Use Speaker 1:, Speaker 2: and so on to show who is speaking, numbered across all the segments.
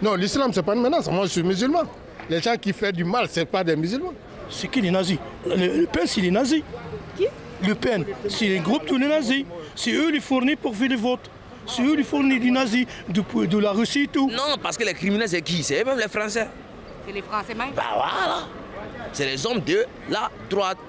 Speaker 1: Non, l'islam, c'est pas une menace. Moi, je suis musulman. Les gens qui font du mal, c'est pas des musulmans.
Speaker 2: C'est qui les nazis? Le Pen, c'est les nazis.
Speaker 3: Qui?
Speaker 2: Le Pen, c'est les groupes tous les nazis. C'est eux les fournissent pour faire les votes. C'est eux les fournissent des nazis, de la Russie et tout.
Speaker 4: Non, parce que les criminels, c'est qui? C'est eux-mêmes les Français.
Speaker 3: C'est les Français même?
Speaker 4: Bah voilà. C'est les hommes de la droite.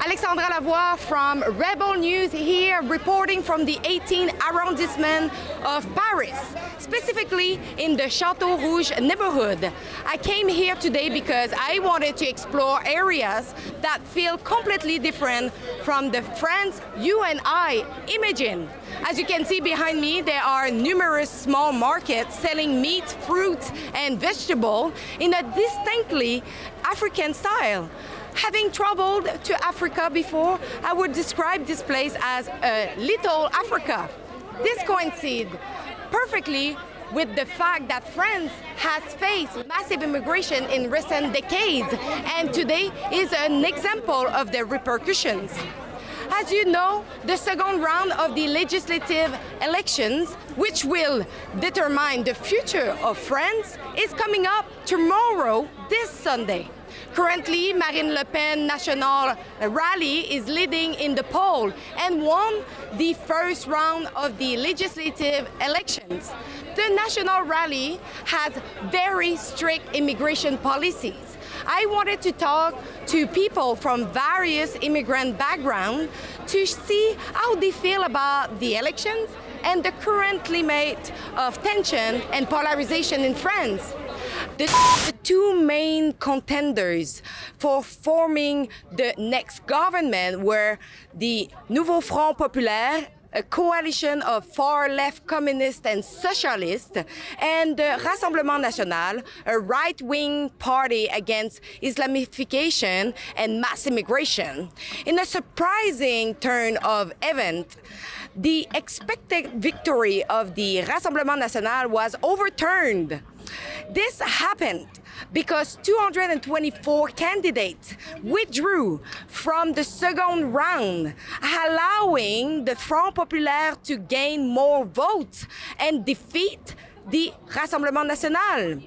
Speaker 3: Alexandra Lavoie from Rebel News here reporting from the 18th arrondissement of Paris, specifically in the Château Rouge neighborhood. I came here today because I wanted to explore areas that feel completely different from the France you and I imagine. As you can see behind me, there are numerous small markets selling meat, fruits, and vegetables in a distinctly African style. Having traveled to Africa before, I would describe this place as a little Africa. This coincides perfectly with the fact that France has faced massive immigration in recent decades, and today is an example of the repercussions. As you know, the second round of the legislative elections, which will determine the future of France, is coming up tomorrow, this Sunday. Currently, Marine Le Pen National Rally is leading in the poll and won the first round of the legislative elections. The National Rally has very strict immigration policies. I wanted to talk to people from various immigrant backgrounds to see how they feel about the elections and the current climate of tension and polarization in France. The two main contenders for forming the next government were the Nouveau Front Populaire, a coalition of far-left communists and socialists, and the Rassemblement National, a right-wing party against Islamification and mass immigration. In a surprising turn of events, the expected victory of the Rassemblement National was overturned. This happened because 224 candidates withdrew from the second round, allowing the Front Populaire to gain more votes and defeat the Rassemblement National.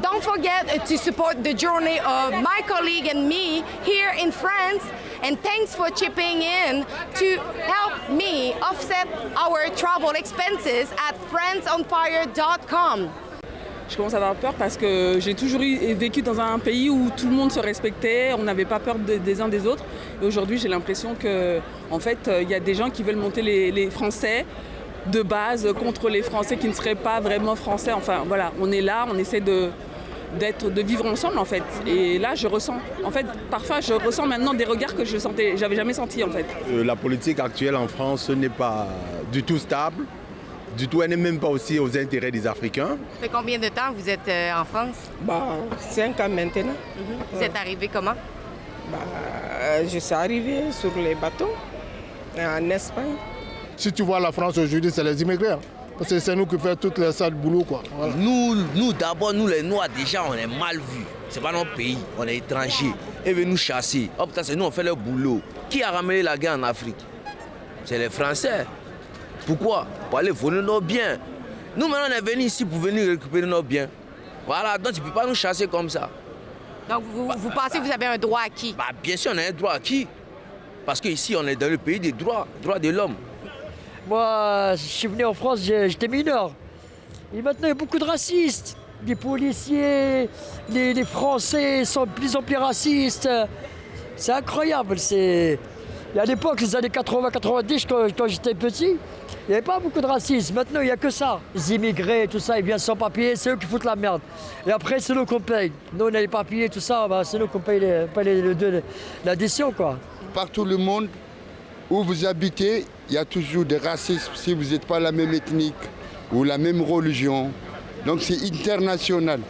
Speaker 3: Don't forget to support the journey of my colleague and me here in France, and thanks for chipping in to help me offset our travel expenses at franceonfire.com.
Speaker 5: Je commence à avoir peur parce que j'ai toujours vécu dans un pays où tout le monde se respectait, on n'avait pas peur des uns des autres. Et aujourd'hui, j'ai l'impression qu'en fait, il y a des gens qui veulent monter les Français de base contre les Français qui ne seraient pas vraiment Français. Enfin, voilà, on est là, on essaie de vivre ensemble, en fait. Et là, je ressens, en fait, parfois, je ressens maintenant des regards que j'avais jamais sentis, en fait.
Speaker 6: La politique actuelle en France n'est pas du tout stable. Du tout, elle n'est même pas aussi aux intérêts des Africains.
Speaker 3: Ça fait combien de temps que vous êtes en France?
Speaker 7: 5 ans maintenant.
Speaker 3: Vous êtes arrivé comment?
Speaker 7: Je suis arrivé sur les bateaux en Espagne.
Speaker 1: Si tu vois la France aujourd'hui, c'est les immigrés. Parce que c'est nous qui faisons tout le sale boulot, quoi. Voilà.
Speaker 4: Nous d'abord, nous les Noirs, déjà, on est mal vus. C'est pas notre pays, on est étrangers. Ils veulent nous chasser. Oh putain, c'est nous, on fait le boulot. Qui a ramené la guerre en Afrique? C'est les Français. Pourquoi? Pour aller voler nos biens. Nous, maintenant, on est venus ici pour venir récupérer nos biens. Voilà, donc tu ne peux pas nous chasser comme ça.
Speaker 3: Donc, vous pensez que vous avez un droit acquis?
Speaker 4: Bien sûr, on a un droit acquis. Parce qu'ici, on est dans le pays des droits de l'homme.
Speaker 8: Moi, je suis venu en France, j'étais mineur. Et maintenant, il y a beaucoup de racistes. Les policiers, les Français sont de plus en plus racistes. C'est incroyable. Et à l'époque, les années 80-90, quand j'étais petit, il n'y avait pas beaucoup de racisme. Maintenant, il n'y a que ça. Les immigrés, tout ça, ils viennent sans papier, c'est eux qui foutent la merde. Et après, c'est nous qu'on paye. Nous, on a les papiers, tout ça, c'est nous qu'on paye l'addition, quoi.
Speaker 9: Partout le monde où vous habitez, il y a toujours des racismes si vous n'êtes pas la même ethnique ou la même religion. Donc c'est international.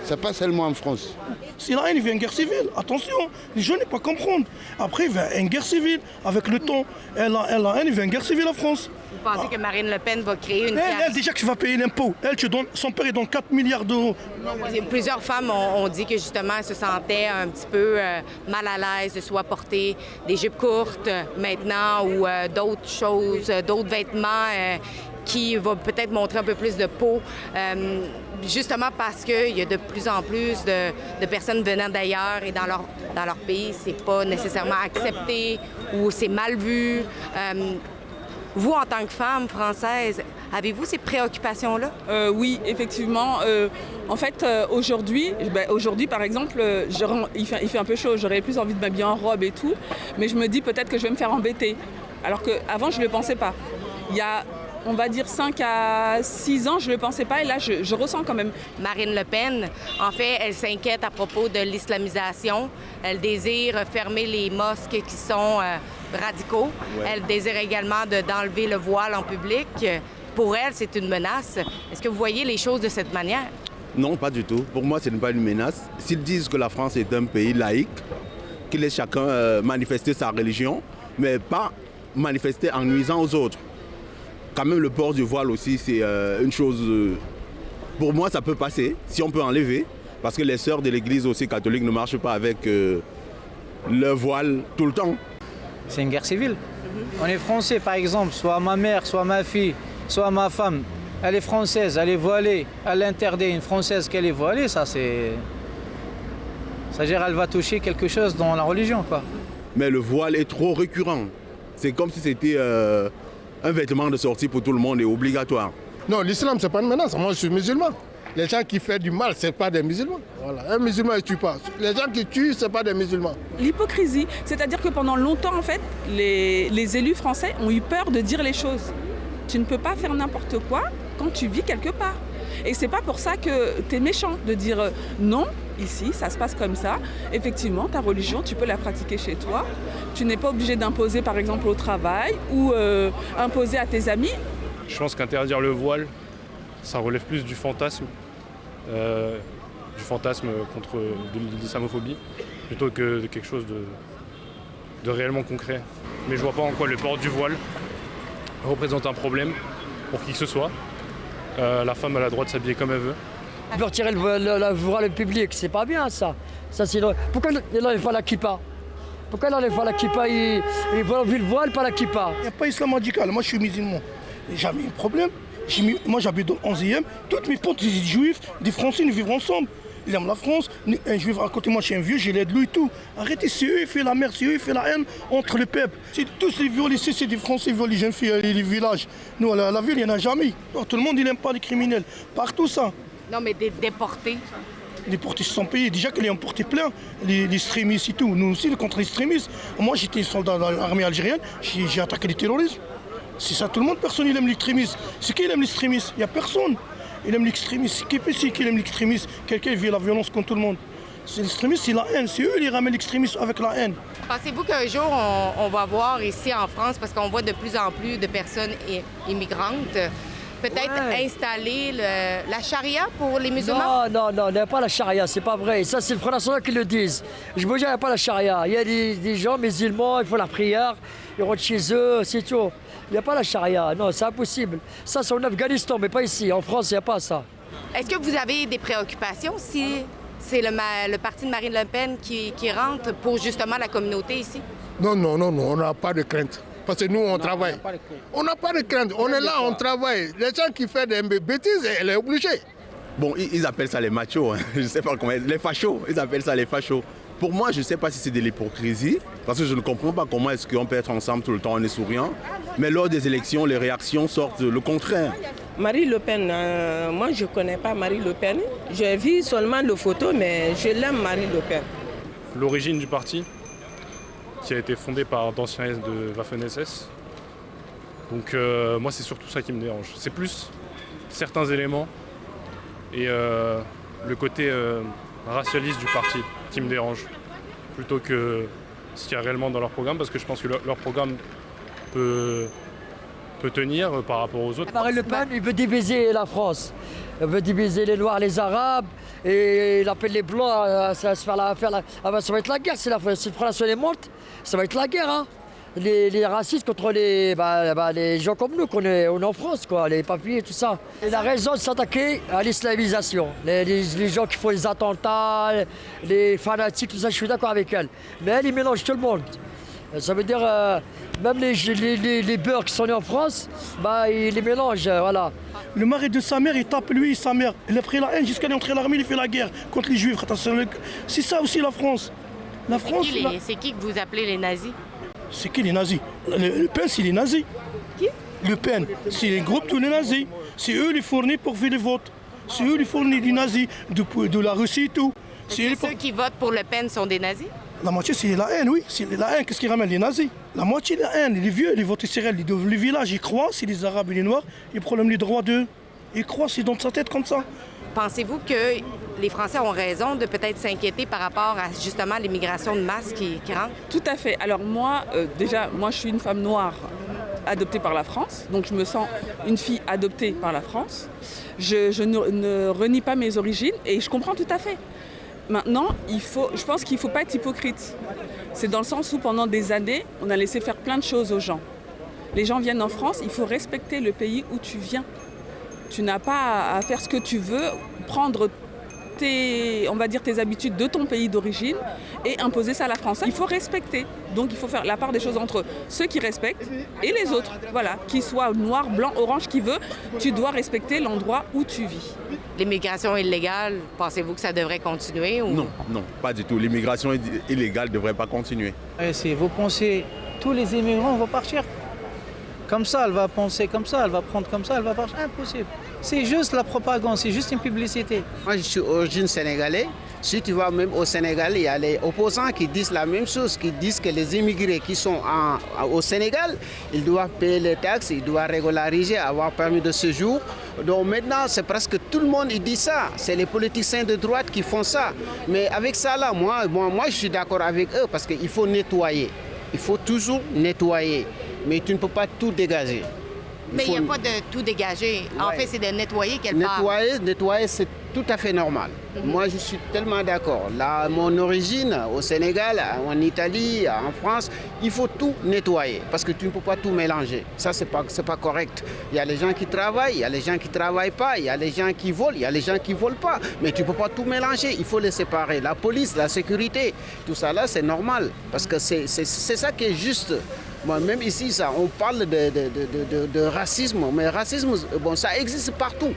Speaker 9: C'est pas seulement en France.
Speaker 2: Si la haine, il vient une guerre civile. Attention, les jeunes ne pas comprendre. Après, il vient une guerre civile. Avec le temps, la haine, il vient une guerre civile en France.
Speaker 3: Vous pensez que Marine Le Pen va créer une
Speaker 2: Elle, déjà que tu vas payer l'impôt. Son père, il donne 4 milliards d'euros.
Speaker 3: Plusieurs femmes ont dit que justement, elles se sentaient un petit peu mal à l'aise de soit porter des jupes courtes maintenant ou d'autres choses, d'autres vêtements qui va peut-être montrer un peu plus de peau, justement parce qu'il y a de plus en plus de personnes venant d'ailleurs et dans leur pays, c'est pas nécessairement accepté ou c'est mal vu. Vous, en tant que femme française, avez-vous ces préoccupations-là?
Speaker 5: Oui, effectivement. En fait, aujourd'hui, par exemple, il fait un peu chaud. J'aurais plus envie de m'habiller en robe et tout. Mais je me dis peut-être que je vais me faire embêter. Alors qu'avant, je ne le pensais pas. Il y a, on va dire, 5 à 6 ans, je ne le pensais pas. Et là, je ressens quand même.
Speaker 3: Marine Le Pen, en fait, elle s'inquiète à propos de l'islamisation. Elle désire fermer les mosquées qui sont radicaux. Ouais. Elle désire également d'enlever le voile en public. Pour elle, c'est une menace. Est-ce que vous voyez les choses de cette manière?
Speaker 6: Non, pas du tout. Pour moi, ce n'est pas une menace. S'ils disent que la France est un pays laïque, qu'il laisse chacun manifester sa religion, mais pas manifester en nuisant aux autres. Quand même, le port du voile aussi, c'est une chose... pour moi, ça peut passer, si on peut enlever, parce que les sœurs de l'Église aussi catholique ne marchent pas avec le voile tout le temps.
Speaker 10: C'est une guerre civile. On est français, par exemple, soit ma mère, soit ma fille, soit ma femme, elle est française, elle est voilée, elle interdit une française qu'elle est voilée, ça c'est... C'est-à-dire elle va toucher quelque chose dans la religion, quoi.
Speaker 6: Mais le voile est trop récurrent. C'est comme si c'était un vêtement de sortie pour tout le monde et obligatoire.
Speaker 1: Non, l'islam, c'est pas une menace. Moi, je suis musulman. Les gens qui font du mal, c'est pas des musulmans. Voilà. Un musulman ne tue pas. Les gens qui tuent, c'est pas des musulmans.
Speaker 5: L'hypocrisie, c'est-à-dire que pendant longtemps, en fait, les élus français ont eu peur de dire les choses. Tu ne peux pas faire n'importe quoi quand tu vis quelque part. Et c'est pas pour ça que tu es méchant de dire non, ici, ça se passe comme ça. Effectivement, ta religion, tu peux la pratiquer chez toi. Tu n'es pas obligé d'imposer, par exemple, au travail ou imposer à tes amis.
Speaker 11: Je pense qu'interdire le voile, ça relève plus du fantasme contre l'islamophobie, plutôt que de quelque chose de réellement concret. Mais je vois pas en quoi le port du voile représente un problème pour qui que ce soit. La femme a le droit de s'habiller comme elle veut.
Speaker 8: Il veut retirer le voile public, c'est pas bien ça. Pourquoi il n'enlève pas la kippa? Pourquoi il n'enlève pas la kippa? Il enlève le voile, pas la kippa.
Speaker 2: Il n'y a pas islam radical, moi je suis musulman. J'ai jamais eu de problème. Moi j'habite dans le 11e, toutes mes potes des juifs, des Français, nous vivons ensemble. Ils aiment la France, un juif à côté de moi, je suis un vieux, j'ai l'aide lui et tout. Arrêtez, c'est eux qui font la merde, c'est eux qui font la haine entre le peuple. C'est tous les violents ici, c'est des Français qui violent les jeunes filles et les villages. Nous, à la ville, il n'y en a jamais. Alors, tout le monde, il n'aime pas les criminels. Partout ça.
Speaker 3: Non, mais des déportés.
Speaker 2: Les déportés se sont payés. Déjà qu'ils ont porté plein, les extrémistes et tout. Nous aussi, contre les extrémistes. Moi, j'étais soldat dans l'armée algérienne, j'ai attaqué les terroristes. C'est ça, tout le monde, personne il aime l'extrémisme. C'est qui aime l'extrémisme? Il n'y a personne. Il aime l'extrémisme. Qui aime l'extrémisme? Quelqu'un vit la violence contre tout le monde. C'est l'extrémisme, c'est la haine. C'est eux qui ramènent l'extrémisme avec la haine.
Speaker 3: Pensez-vous qu'un jour, on va voir ici en France, parce qu'on voit de plus en plus de personnes immigrantes, peut-être installer la charia pour les musulmans?
Speaker 8: Non, il n'y a pas la charia, c'est pas vrai. Ça, c'est le Front National qui le disent. Je vous dis, il n'y a pas la charia. Il y a des gens musulmans, ils font la prière, ils rentrent chez eux, c'est tout. Il n'y a pas la charia, non, c'est impossible. Ça, c'est en Afghanistan, mais pas ici. En France, il n'y a pas ça.
Speaker 3: Est-ce que vous avez des préoccupations si c'est le parti de Marine Le Pen qui rentre pour justement la communauté ici?
Speaker 1: Non, on n'a pas de crainte. Parce que nous, on travaille. On n'a pas de crainte. On est là, on travaille. Les gens qui font des bêtises, elle est obligée.
Speaker 6: Bon, ils appellent ça les machos. Hein. Je ne sais pas comment... Les fachos, ils appellent ça les fachos. Pour moi, je ne sais pas si c'est de l'hypocrisie, parce que je ne comprends pas comment est-ce qu'on peut être ensemble tout le temps en est souriant. Mais lors des élections, les réactions sortent le contraire.
Speaker 7: Marie Le Pen, moi je ne connais pas Marie Le Pen. J'ai vu seulement les photos, mais je l'aime Marie Le Pen.
Speaker 11: L'origine du parti, qui a été fondé par d'anciens de Waffen-SS. Donc moi, c'est surtout ça qui me dérange. C'est plus certains éléments et le côté racialiste du parti qui me dérange, plutôt que ce qu'il y a réellement dans leur programme, parce que je pense que leur programme peut tenir par rapport aux autres.
Speaker 8: Marine Le Pen, il veut diviser la France. Il veut diviser les Noirs, les Arabes, et il appelle les Blancs, ça va être la guerre, si le Front National monte, ça va être la guerre. Hein. Les racistes contre les gens comme nous, on est en France, quoi, les papiers, tout ça. Il a raison de s'attaquer à l'islamisation. Les gens qui font les attentats, les fanatiques, tout ça, je suis d'accord avec elle. Mais elle, il mélange tout le monde. Ça veut dire, même les beurs qui sont nés en France, bah, ils les mélangent, voilà.
Speaker 2: Le mari de sa mère, il tape lui et sa mère. Il a pris la haine jusqu'à entrer à l'armée, il fait la guerre contre les juifs. C'est ça aussi la France. La France.
Speaker 3: C'est qui que vous appelez les nazis?
Speaker 2: C'est qui les nazis? Le Pen, c'est les nazis.
Speaker 3: Qui?
Speaker 2: Le Pen, c'est les groupes tous les nazis. C'est eux les fournissent pour faire les votes. C'est eux les fournissent des nazis, de la Russie et tout.
Speaker 3: Ceux qui votent pour Le Pen sont des nazis?
Speaker 2: La moitié, c'est la haine, oui. C'est la haine. Qu'est-ce qui ramène les nazis? La moitié, la haine. Les vieux, les votés Cyril, les villages, ils croient, c'est les Arabes et les Noirs. Ils prennent les droits d'eux. Ils croient, c'est dans sa tête comme ça.
Speaker 3: Pensez-vous que les Français ont raison de peut-être s'inquiéter par rapport à justement l'immigration de masse qui rentre?
Speaker 5: Tout à fait. Alors moi, déjà, moi je suis une femme noire adoptée par la France, donc je me sens une fille adoptée par la France. Je ne renie pas mes origines et je comprends tout à fait. Maintenant, je pense qu'il ne faut pas être hypocrite. C'est dans le sens où pendant des années, on a laissé faire plein de choses aux gens. Les gens viennent en France, il faut respecter le pays où tu viens. Tu n'as pas à faire ce que tu veux, prendre tes habitudes de ton pays d'origine et imposer ça à la France. Il faut respecter. Donc il faut faire la part des choses entre ceux qui respectent et les autres. Voilà, qu'ils soient noir, blanc, orange, qui veut, tu dois respecter l'endroit où tu vis.
Speaker 3: L'immigration illégale, pensez-vous que ça devrait continuer ou...
Speaker 6: Non, pas du tout. L'immigration illégale ne devrait pas continuer.
Speaker 10: Si vous pensez, tous les immigrants vont partir. Comme ça, elle va penser comme ça, elle va prendre comme ça, elle va partir. Impossible. C'est juste la propagande, c'est juste une publicité.
Speaker 12: Moi, je suis d'origine sénégalaise. Si tu vas même au Sénégal, il y a les opposants qui disent la même chose, qui disent que les immigrés qui sont au Sénégal, ils doivent payer les taxes, ils doivent régulariser, avoir permis de séjour. Donc maintenant, c'est presque tout le monde qui dit ça. C'est les politiciens de droite qui font ça. Mais avec ça, là, moi je suis d'accord avec eux parce qu'il faut nettoyer. Il faut toujours nettoyer. Mais tu ne peux pas tout dégager.
Speaker 3: Mais il n'y a pas de tout dégager. En fait, c'est de nettoyer quelque part.
Speaker 12: Nettoyer, c'est tout à fait normal. Moi, je suis tellement d'accord. Là, mon origine, au Sénégal, en Italie, en France, il faut tout nettoyer parce que tu ne peux pas tout mélanger. Ça, c'est pas correct. Il y a les gens qui travaillent, il y a les gens qui ne travaillent pas, il y a les gens qui volent, il y a les gens qui ne volent pas. Mais tu ne peux pas tout mélanger. Il faut les séparer. La police, la sécurité, tout ça là, c'est normal parce que c'est ça qui est juste. Moi, même ici, on parle de racisme, mais racisme, bon, ça existe partout.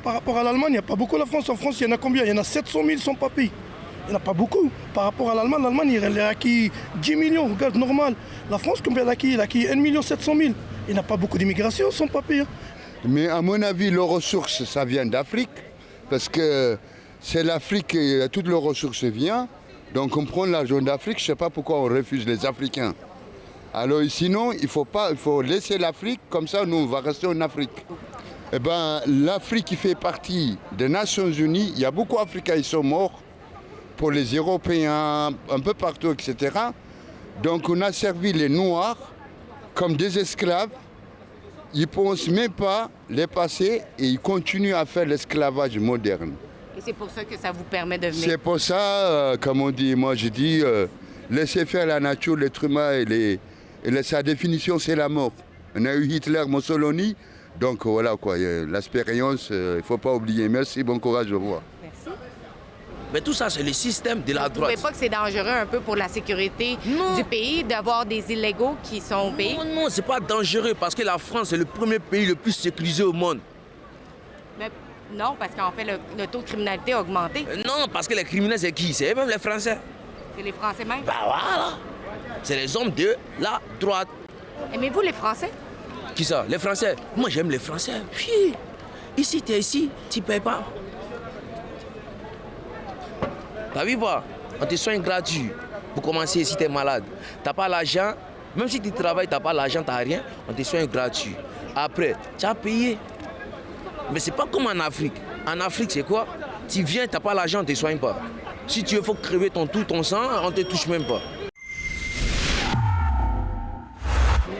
Speaker 2: Par rapport à l'Allemagne, il n'y a pas beaucoup la France. En France, il y en a combien? Il y en a 700 000 sans papier. Il n'y en a pas beaucoup. Par rapport à l'Allemagne, il a acquis 10 millions, regarde, normal. La France, combien il a acquis 1 700 000. Il n'y a pas beaucoup d'immigration sans papier.
Speaker 9: Mais à mon avis, les ressources, ça vient d'Afrique. Parce que c'est l'Afrique, toutes les ressources viennent. Donc on prend l'argent d'Afrique, je ne sais pas pourquoi on refuse les Africains. Alors sinon, il faut laisser l'Afrique, comme ça nous on va rester en Afrique. Eh ben, l'Afrique qui fait partie des Nations Unies, il y a beaucoup d'Africains qui sont morts pour les Européens, un peu partout, etc. Donc on a servi les Noirs comme des esclaves. Ils ne pensent même pas les passer et ils continuent à faire l'esclavage moderne.
Speaker 3: Et c'est pour ça que ça vous permet de venir.
Speaker 9: C'est pour ça, comme on dit, moi je dis, laissez faire la nature, l'être humain et sa définition, c'est la mort. On a eu Hitler, Mussolini, donc voilà quoi, l'expérience, il ne faut pas oublier. Merci, bon courage, au revoir.
Speaker 3: Merci.
Speaker 4: Mais tout ça, c'est le système de la droite.
Speaker 3: Vous ne trouvez pas que c'est dangereux un peu pour la sécurité du pays d'avoir des illégaux qui sont au pays?
Speaker 4: Non, c'est pas dangereux parce que la France est le premier pays le plus sécurisé au monde.
Speaker 3: Mais non, parce qu'en fait, le taux de criminalité a augmenté.
Speaker 4: Non, parce que les criminels, c'est qui? C'est même les Français.
Speaker 3: C'est les Français même?
Speaker 4: Bah voilà. C'est les hommes de la droite.
Speaker 3: Aimez-vous les Français?
Speaker 4: Qui ça? Les Français? Moi, j'aime les Français. Oui. Ici, t'es ici, tu payes pas. T'as vu pas? On te soigne gratuit. Pour commencer, si t'es malade. T'as pas l'argent, même si tu travailles, t'as pas l'argent, t'as rien, on te soigne gratuit. Après, tu as payé. Mais c'est pas comme en Afrique. En Afrique, c'est quoi? Tu viens, t'as pas l'argent, on te soigne pas. Si tu veux, faut crever ton sang, on te touche même pas.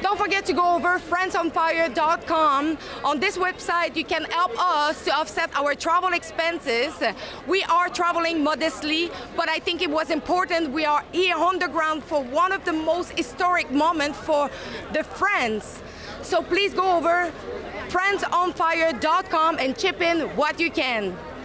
Speaker 3: Don't forget to go over friendsonfire.com. On this website, you can help us to offset our travel expenses. We are traveling modestly, but I think it was important. We are here on the ground for one of the most historic moments for the Friends. So please go over friendsonfire.com and chip in what you can.